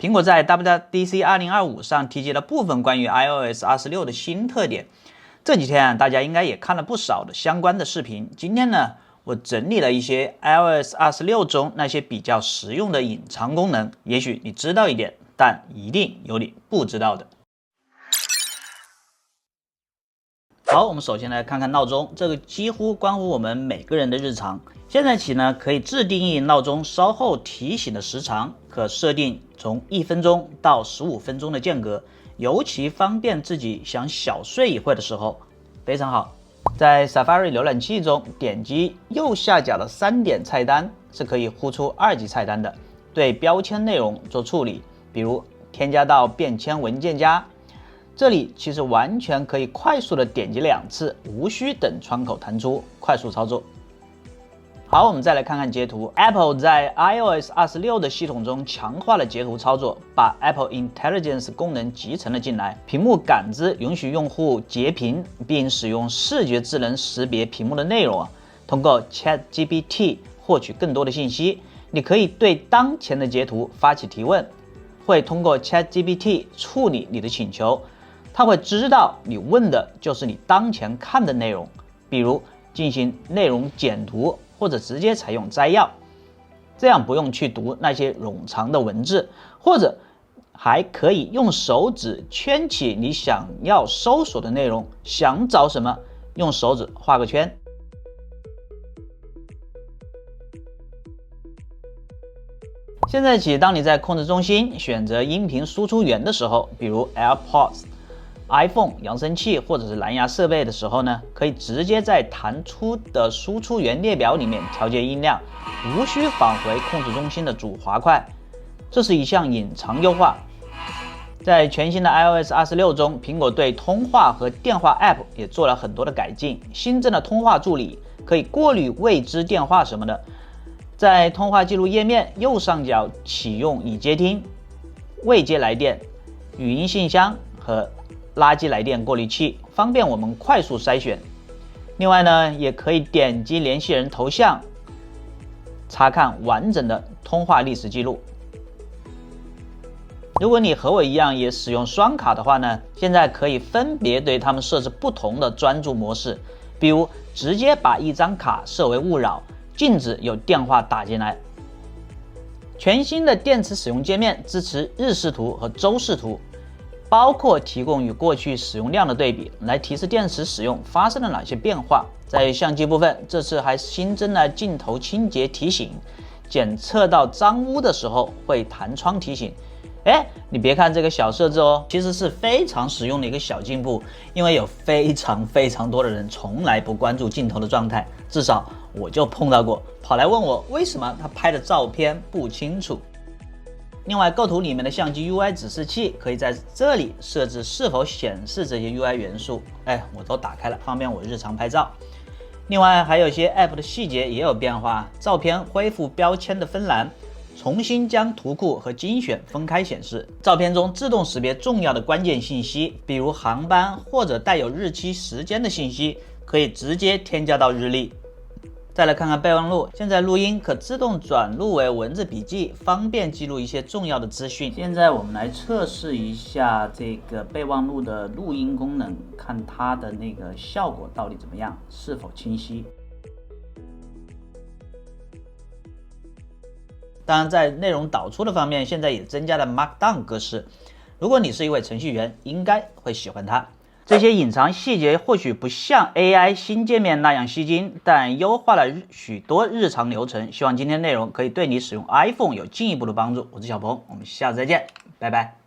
苹果在 WWDC 2025上提及了部分关于 iOS 26的新特点。这几天大家应该也看了不少的相关的视频。今天呢，我整理了一些 iOS 26中那些比较实用的隐藏功能，也许你知道一点，但一定有你不知道的。好，我们首先来看看闹钟，这个几乎关乎我们每个人的日常。现在起呢，可以自定义闹钟稍后提醒的时长，可设定从1分钟到15分钟的间隔，尤其方便自己想小睡一会的时候，非常好。在 Safari 浏览器中，点击右下角的3点菜单是可以呼出2级菜单的，对标签内容做处理，比如添加到便签文件夹。这里其实完全可以快速的点击2次，无需等窗口弹出，快速操作。好，我们再来看看截图。Apple 在 iOS 26的系统中强化了截图操作，把 Apple Intelligence 功能集成了进来。屏幕感知允许用户截屏，并使用视觉智能识别屏幕的内容，通过 ChatGPT 获取更多的信息。你可以对当前的截图发起提问，会通过 ChatGPT 处理你的请求。它会知道你问的就是你当前看的内容，比如进行内容简读，或者直接采用摘要，这样不用去读那些冗长的文字，或者还可以用手指圈起你想要搜索的内容，想找什么，用手指画个圈。现在起，当你在控制中心选择音频输出源的时候，比如 AirPods、iPhone 扬声器或者是蓝牙设备的时候呢，可以直接在弹出的输出源列表里面调节音量，无需返回控制中心的主滑块。这是一项隐藏优化。在全新的 iOS 26中，苹果对通话和电话 App 也做了很多的改进，新增了通话助理，可以过滤未知电话什么的。在通话记录页面右上角启用已接听、未接来电、语音信箱和垃圾来电过滤器，方便我们快速筛选。另外呢，也可以点击联系人头像，查看完整的通话历史记录。如果你和我一样也使用双卡的话呢，现在可以分别对它们设置不同的专注模式，比如直接把一张卡设为勿扰，禁止有电话打进来。全新的电池使用界面支持日视图和周视图，包括提供与过去使用量的对比，来提示电池使用发生了哪些变化。在相机部分，这次还新增了镜头清洁提醒，检测到脏污的时候会弹窗提醒。你别看这个小设置哦，其实是非常实用的一个小进步，因为有非常多的人从来不关注镜头的状态，至少我就碰到过，跑来问我为什么他拍的照片不清楚。另外，构图里面的相机 UI 指示器可以在这里设置是否显示这些 UI 元素，我都打开了，方便我日常拍照。另外，还有一些 App 的细节也有变化，照片恢复标签的分栏，重新将图库和精选分开显示，照片中自动识别重要的关键信息，比如航班或者带有日期时间的信息，可以直接添加到日历。再来看看备忘录，现在录音可自动转录为文字笔记，方便记录一些重要的资讯。现在我们来测试一下这个备忘录的录音功能，看它的那个效果到底怎么样，是否清晰。当然，在内容导出的方面，现在也增加了 Markdown 格式。如果你是一位程序员，应该会喜欢它。这些隐藏细节或许不像 AI 新界面那样吸睛，但优化了许多日常流程。希望今天内容可以对你使用 iPhone 有进一步的帮助。我是小鹏，我们下次再见，拜拜。